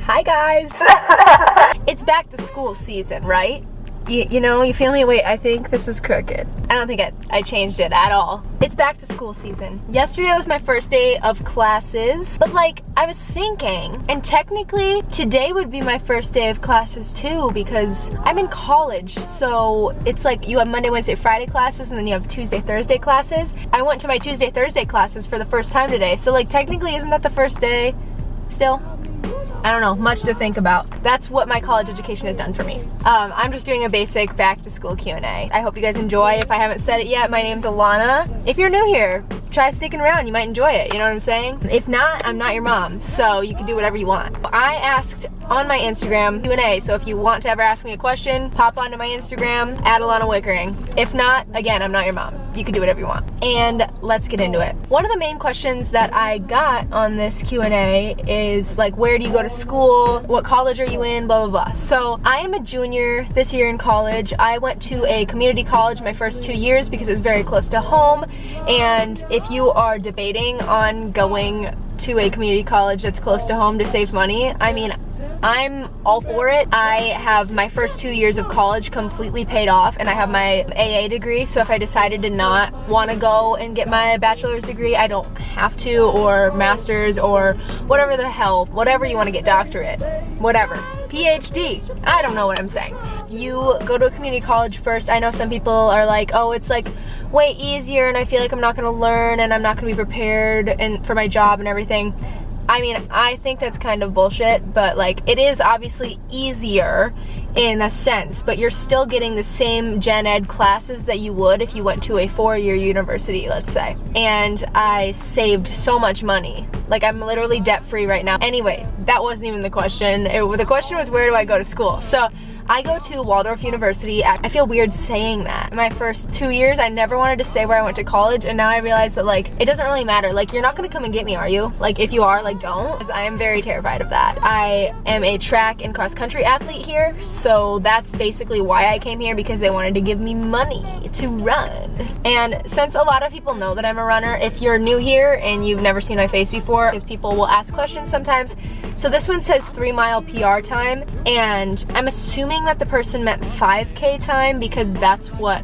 Hi guys. It's back to school season, right? You know, you feel me? Wait, I think this was crooked. I don't think I changed it at all. It's back to school season. Yesterday was my first day of classes, but like I was thinking, and technically today would be my first day of classes too because I'm in college. So it's like you have Monday, Wednesday, Friday classes and then you have Tuesday, Thursday classes. I went to my Tuesday, Thursday classes for the first time today. So like technically isn't that the first day still? I don't know, much to think about. That's what my college education has done for me. I'm just doing a basic back to school Q&A. I hope you guys enjoy. If I haven't said it yet, my name's Alana. If you're new here, try sticking around, you might enjoy it, you know what I'm saying? If not, I'm not your mom, so you can do whatever you want. I asked on my Instagram Q&A, so if you want to ever ask me a question, pop onto my Instagram, @Alana wickering. If not, again, I'm not your mom. You can do whatever you want. And let's get into it. One of the main questions that I got on this Q&A is like, where do you go to school? What college are you in? Blah, blah, blah. So I am a junior this year in college. I went to a community college my first 2 years because it was very close to home. And if you are debating on going to a community college that's close to home to save money, I mean, I'm all for it. I have my first 2 years of college completely paid off and I have my AA degree, so if I decided to not want to go and get my bachelor's degree, I don't have to, or master's, or whatever the hell, whatever you want to get, doctorate, whatever. PhD, I don't know what I'm saying. You go to a community college first. I know some people are like, oh, it's like way easier and I feel like I'm not going to learn and I'm not going to be prepared and for my job and everything. I mean, I think that's kind of bullshit, but like it is obviously easier in a sense, but you're still getting the same gen ed classes that you would if you went to a 4-year university, let's say. And I saved so much money. Like I'm literally debt free right now. Anyway, that wasn't even the question. The question was, where do I go to school? So I go to Waldorf University. I feel weird saying that. My first 2 years, I never wanted to say where I went to college, and now I realize that like, it doesn't really matter. Like, you're not gonna come and get me, are you? Like, if you are, like, don't. 'Cause I am very terrified of that. I am a track and cross country athlete here, so that's basically why I came here, because they wanted to give me money to run. And since a lot of people know that I'm a runner, if you're new here and you've never seen my face before, because people will ask questions sometimes. So this one says 3-mile PR time, and I'm assuming that the person meant 5K time because that's what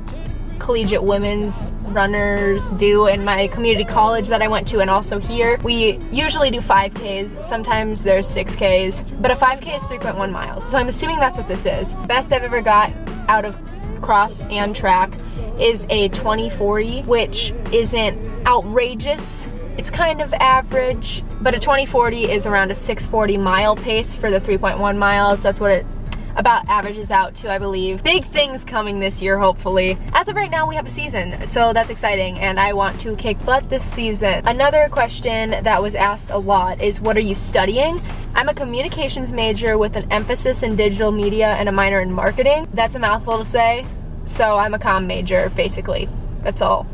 collegiate women's runners do in my community college that I went to, and also here. We usually do 5Ks, sometimes there's 6Ks, but a 5K is 3.1 miles. So I'm assuming that's what this is. Best I've ever got out of cross and track is a 2040, which isn't outrageous. It's kind of average, but a 2040 is around a 640 mile pace for the 3.1 miles. That's what it about averages out to, I believe. Big things coming this year, hopefully. As of right now, we have a season, so that's exciting, and I want to kick butt this season. Another question that was asked a lot is, what are you studying? I'm a communications major with an emphasis in digital media and a minor in marketing. That's a mouthful to say, so I'm a comm major, basically. That's all.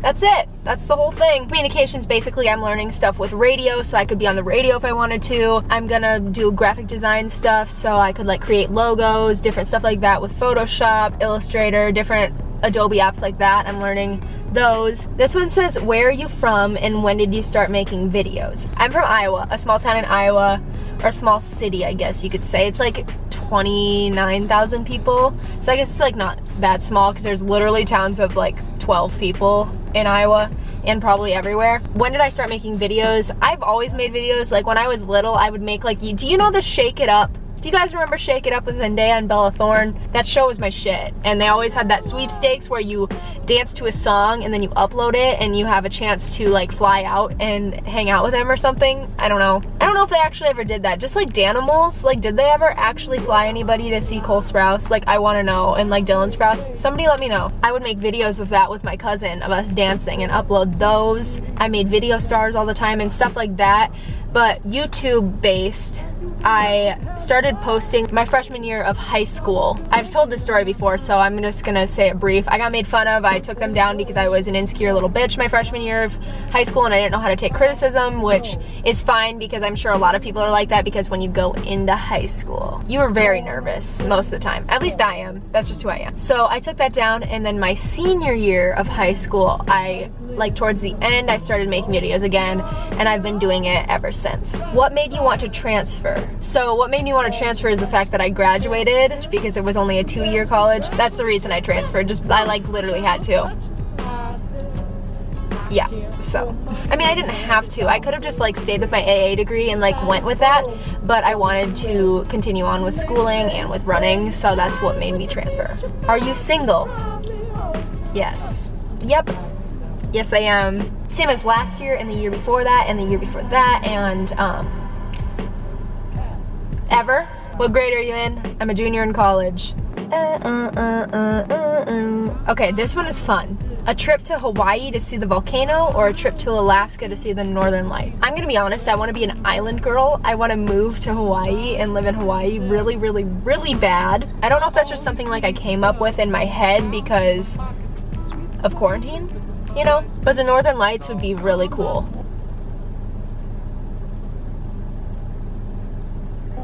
That's it. That's the whole thing. Communications, basically I'm learning stuff with radio, so I could be on the radio if I wanted to. I'm gonna do graphic design stuff, so I could like create logos, different stuff like that with Photoshop, Illustrator, different Adobe apps like that. I'm learning those. This one says, where are you from and when did you start making videos? I'm from Iowa, a small town in Iowa, or a small city, I guess you could say. It's like 29,000 people, so I guess it's like not that small because there's literally towns of like 12 people in Iowa and probably everywhere. When did I start making videos? I've always made videos. Like when I was little, I would make like, do you know the Shake It Up? Do you guys remember Shake It Up with Zendaya and Bella Thorne? That show was my shit. And they always had that sweepstakes where you dance to a song and then you upload it and you have a chance to like fly out and hang out with them or something. I don't know. I don't know if they actually ever did that. Just like Danimals, like did they ever actually fly anybody to see Cole Sprouse? Like I wanna know. And like Dylan Sprouse, somebody let me know. I would make videos of that with my cousin of us dancing and upload those. I made video stars all the time and stuff like that. But YouTube based, I started posting my freshman year of high school. I've told this story before, so I'm just gonna say it brief. I got made fun of. I took them down because I was an insecure little bitch my freshman year of high school and I didn't know how to take criticism, which is fine because I'm sure a lot of people are like that, because when you go into high school, you are very nervous most of the time. At least I am. That's just who I am. So I took that down, and then my senior year of high school, I like towards the end, I started making videos again, and I've been doing it ever since. What made you want to transfer? So what made me want to transfer is the fact that I graduated, because it was only a 2-year college. That's the reason I transferred. Just, I like literally had to. Yeah, so, I mean, I didn't have to. I could have just like stayed with my AA degree and like went with that, but I wanted to continue on with schooling and with running, so that's what made me transfer. Are you single? Yes. Yep. Yes, I am. Same as last year and the year before that and the year before that and ever. What grade are you in? I'm a junior in college. Okay, this one is fun. A trip to Hawaii to see the volcano or a trip to Alaska to see the northern light? I'm gonna be honest, I wanna be an island girl. I wanna move to Hawaii and live in Hawaii really, really, really bad. I don't know if that's just something like I came up with in my head because of quarantine, you know? But the northern lights would be really cool.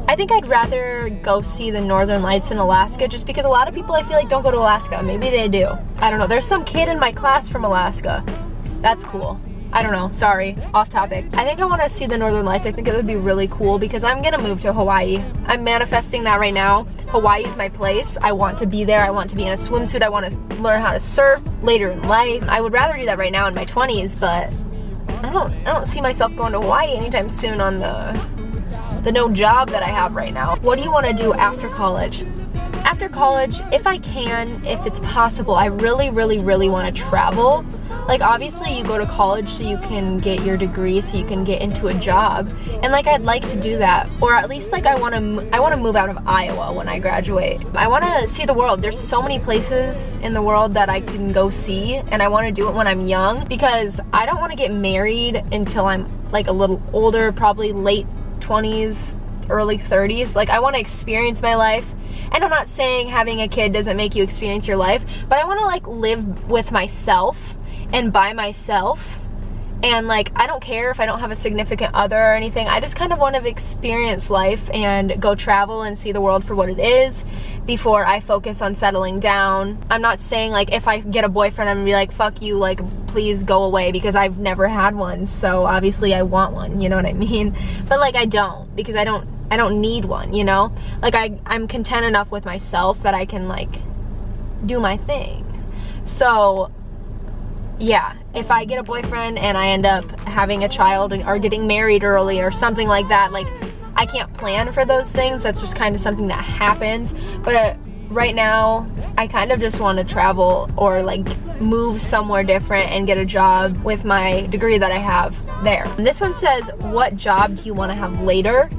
I think I'd rather go see the northern lights in Alaska just because a lot of people I feel like don't go to Alaska. Maybe they do. I don't know. There's some kid in my class from Alaska. That's cool. I don't know. Sorry. Off topic. I think I want to see the northern lights. I think it would be really cool because I'm going to move to Hawaii. I'm manifesting that right now. Hawaii is my place. I want to be there. I want to be in a swimsuit. I want to learn how to surf later in life. I would rather do that right now in my 20s, but I don't see myself going to Hawaii anytime soon on the no job that I have right now. What do you want to do after college? After college, if I can, if it's possible, I really, really, really want to travel. Like, obviously you go to college so you can get your degree, so you can get into a job. And like, I'd like to do that. Or at least like I want to move out of Iowa when I graduate. I want to see the world. There's so many places in the world that I can go see, and I want to do it when I'm young because I don't want to get married until I'm like a little older, probably late 20s, early 30s. Like, I want to experience my life. And I'm not saying having a kid doesn't make you experience your life, but I want to like live with myself and by myself. And like, I don't care if I don't have a significant other or anything. I just kind of want to experience life and go travel and see the world for what it is before I focus on settling down. I'm not saying like if I get a boyfriend, I'm gonna be like, fuck you, like please go away, because I've never had one, so obviously I want one, you know what I mean? But like, I don't, because I don't need one, you know? Like, I'm content enough with myself that I can like do my thing. So yeah, if I get a boyfriend and I end up having a child or getting married early or something like that, like, I can't plan for those things. That's just kind of something that happens. But right now, I kind of just want to travel or like move somewhere different and get a job with my degree that I have there. And this one says, what job do you want to have later?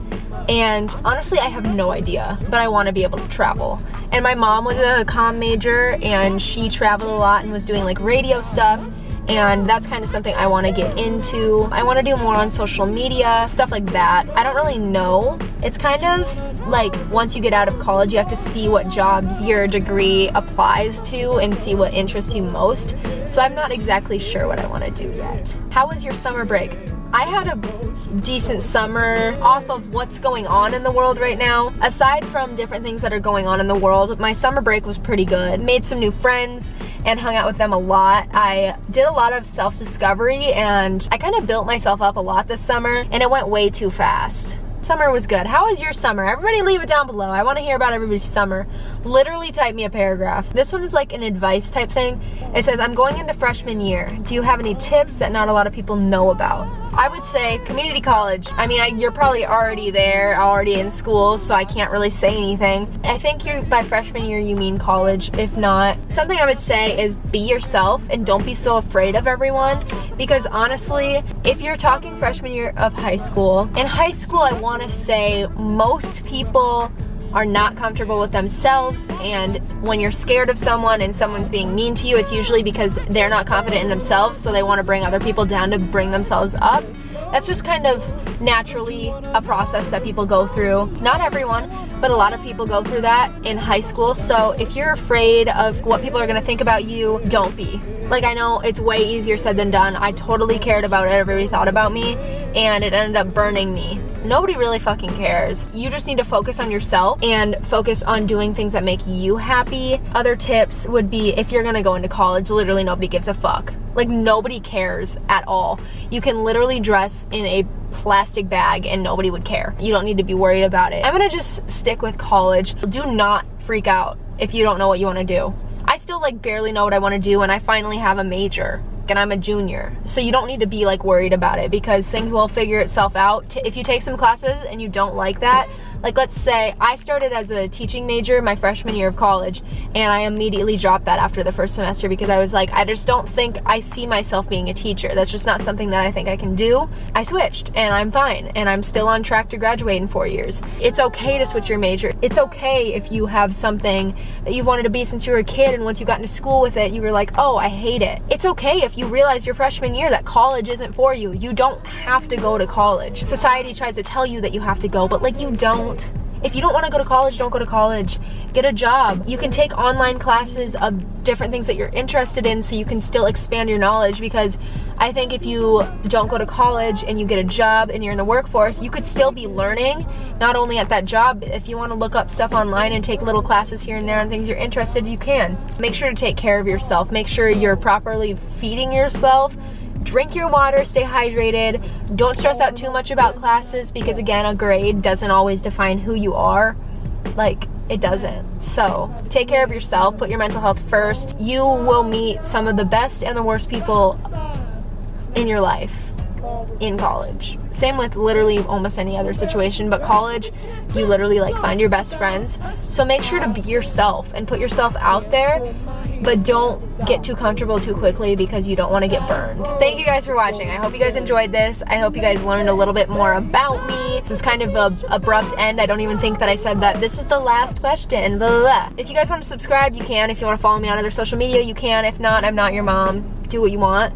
And honestly, I have no idea, but I want to be able to travel. And my mom was a comm major and she traveled a lot and was doing like radio stuff. And that's kind of something I want to get into. I want to do more on social media, stuff like that. I don't really know. It's kind of like once you get out of college, you have to see what jobs your degree applies to and see what interests you most. So I'm not exactly sure what I want to do yet. How was your summer break? I had a decent summer off of what's going on in the world right now. Aside from different things that are going on in the world, my summer break was pretty good. Made some new friends and hung out with them a lot. I did a lot of self-discovery and I kind of built myself up a lot this summer, and it went way too fast. Summer was good. How was your summer? Everybody leave it down below. I want to hear about everybody's summer. Literally type me a paragraph. This one is like an advice type thing. It says, I'm going into freshman year. Do you have any tips that not a lot of people know about? I would say community college. I mean, you're probably already there, already in school, so I can't really say anything. I think by freshman year you mean college. If not, something I would say is be yourself and don't be so afraid of everyone, because honestly, if you're talking freshman year of high school, in high school I want to say most people are not comfortable with themselves, and when you're scared of someone and someone's being mean to you, it's usually because they're not confident in themselves, so they want to bring other people down to bring themselves up. That's just kind of naturally a process that people go through. Not everyone, but a lot of people go through that in high school. So if you're afraid of what people are going to think about you, don't be. Like, I know it's way easier said than done. I totally cared about what everybody thought about me, and it ended up burning me. Nobody really fucking cares. You just need to focus on yourself and focus on doing things that make you happy. Other tips would be, if you're gonna go into college, literally nobody gives a fuck. Like, nobody cares at all. You can literally dress in a plastic bag and nobody would care. You don't need to be worried about it. I'm gonna just stick with college. Do not freak out if you don't know what you want to do. I still like barely know what I want to do, and I finally have a major and I'm a junior, so you don't need to be like worried about it, because things will figure itself out. If you take some classes and you don't like that, like let's say I started as a teaching major my freshman year of college, and I immediately dropped that after the first semester because I was like, I just don't think I see myself being a teacher. That's just not something that I think I can do. I switched, and I'm fine, and I'm still on track to graduate in 4 years. It's okay to switch your major. It's okay if you have something that you've wanted to be since you were a kid, and once you got into school with it, you were like, oh, I hate it. It's okay if you realize your freshman year that college isn't for you. You don't have to go to college. Society tries to tell you that you have to go, but like, you don't. If you don't want to go to college, don't go to college. Get a job. You can take online classes of different things that you're interested in so you can still expand your knowledge, because I think if you don't go to college and you get a job and you're in the workforce, you could still be learning, not only at that job. If you want to look up stuff online and take little classes here and there on things you're interested in, you can. Make sure to take care of yourself. Make sure you're properly feeding yourself. Drink your water, stay hydrated. Don't stress out too much about classes, because again, a grade doesn't always define who you are. Like, it doesn't. So take care of yourself, put your mental health first. You will meet some of the best and the worst people in your life in college. Same with literally almost any other situation, but college, you literally like find your best friends. So make sure to be yourself and put yourself out there, but don't get too comfortable too quickly because you don't want to get burned. Thank you guys for watching. I hope you guys enjoyed this. I hope you guys learned a little bit more about me. This is kind of an abrupt end. I don't even think that I said that. This is the last question. Blah, blah, blah. If you guys want to subscribe, you can. If you want to follow me on other social media, you can. If not, I'm not your mom. Do what you want.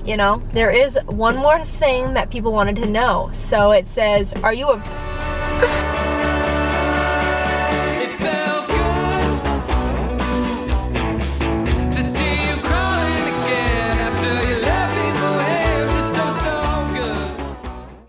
You know, there is one more thing that people wanted to know. So it says, are you a